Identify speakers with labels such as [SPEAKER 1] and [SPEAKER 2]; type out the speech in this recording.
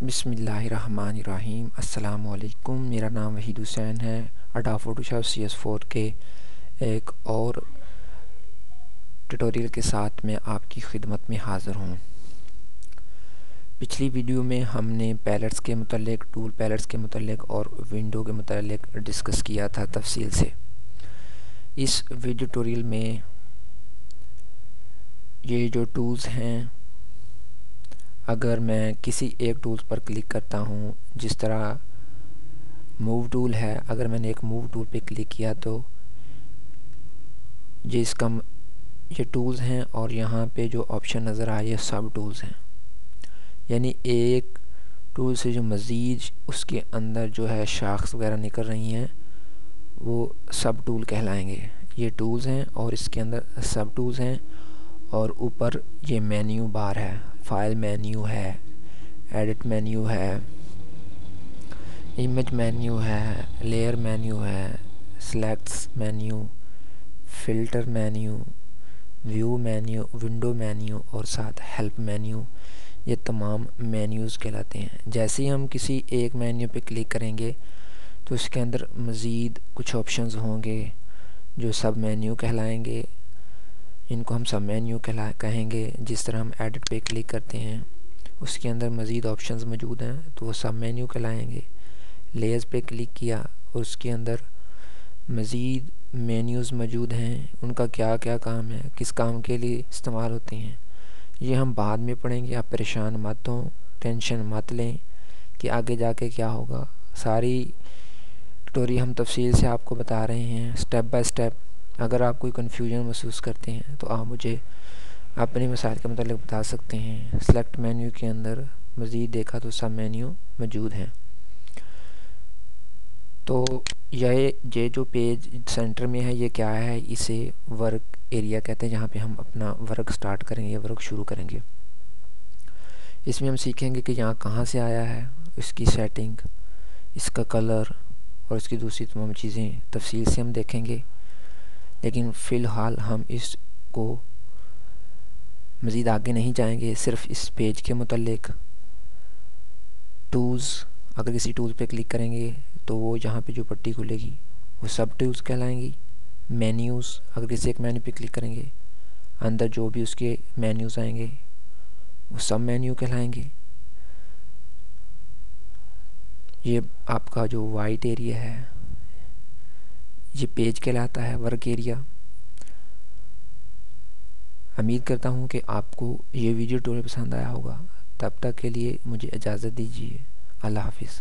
[SPEAKER 1] بسم اللہ الرحمن الرحیم۔ السلام علیکم، میرا نام وحید حسین ہے۔ اڈا فوٹوشاپ CS4 کے ایک اور ٹیوٹوریل کے ساتھ میں آپ کی خدمت میں حاضر ہوں۔ پچھلی ویڈیو میں ہم نے پیلٹس کے متعلق، ٹول پیلٹس کے متعلق اور ونڈو کے متعلق ڈسکس کیا تھا تفصیل سے۔ اس ویڈیو ٹیوٹوریل میں یہ جو ٹولز ہیں، اگر میں کسی ایک ٹولز پر کلک کرتا ہوں، جس طرح موو ٹول ہے، اگر میں نے ایک موو ٹول پہ کلک کیا تو یہ ٹولز ہیں، اور یہاں پہ جو آپشن نظر آئے یہ سب ٹولز ہیں، یعنی ایک ٹول سے جو مزید اس کے اندر جو ہے شاخص وغیرہ نکل رہی ہیں وہ سب ٹول کہلائیں گے۔ یہ ٹولز ہیں اور اس کے اندر سب ٹولز ہیں، اور اوپر یہ مینیو بار ہے، فائل مینیو ہے، ایڈٹ مینیو ہے، امیج مینیو ہے، لیئر مینیو ہے، selects menu, filter menu, view menu, window menu اور ساتھ ہیلپ مینیو، یہ تمام مینیوز کہلاتے ہیں۔ جیسے ہی ہم کسی ایک مینیو پہ کلک کریں گے تو اس کے اندر مزید کچھ آپشنز ہوں گے جو سب مینیو کہلائیں گے۔ ان کو ہم سب مینیو کہیں گے۔ جس طرح ہم ایڈٹ پہ کلک کرتے ہیں اس کے اندر مزید آپشنز موجود ہیں تو وہ سب مینیو کہلائیں گے۔ لیئرز پہ کلک کیا اور اس کے اندر مزید مینیوز موجود ہیں، ان کا کیا کیا کام ہے، کس کام کے لیے استعمال ہوتے ہیں، یہ ہم بعد میں پڑھیں گے۔ آپ پریشان مت ہوں، ٹینشن مت لیں کہ آگے جا کے کیا ہوگا۔ ساری ٹیوٹوریل ہم تفصیل سے آپ کو بتا رہے ہیں، سٹیپ بائی سٹیپ۔ اگر آپ کوئی کنفیوژن محسوس کرتے ہیں تو آپ مجھے اپنے مسائل کے متعلق بتا سکتے ہیں۔ سلیکٹ مینیو کے اندر مزید دیکھا تو سب مینیو موجود ہیں۔ تو یہ جو پیج سینٹر میں ہے یہ کیا ہے؟ اسے ورک ایریا کہتے ہیں، جہاں پہ ہم اپنا ورک سٹارٹ کریں گے، ورک شروع کریں گے۔ اس میں ہم سیکھیں گے کہ یہاں کہاں سے آیا ہے، اس کی سیٹنگ، اس کا کلر اور اس کی دوسری تمام چیزیں تفصیل سے ہم دیکھیں گے۔ لیکن فی الحال ہم اس کو مزید آگے نہیں جائیں گے، صرف اس پیج کے متعلق ٹولز، اگر کسی ٹول پہ کلک کریں گے تو وہ جہاں پہ جو پٹی کھلے گی وہ سب ٹولز کہلائیں گی۔ مینیوز، اگر کسی ایک مینیو پہ کلک کریں گے اندر جو بھی اس کے مینیوز آئیں گے وہ سب مینیو کہلائیں گے۔ یہ آپ کا جو وائٹ ایریا ہے یہ پیج کہلاتا ہے، ورک ایریا۔ امید کرتا ہوں کہ آپ کو یہ ویڈیو ٹیوٹوریل پسند آیا ہوگا۔ تب تک کے لیے مجھے اجازت دیجیے۔ اللہ حافظ۔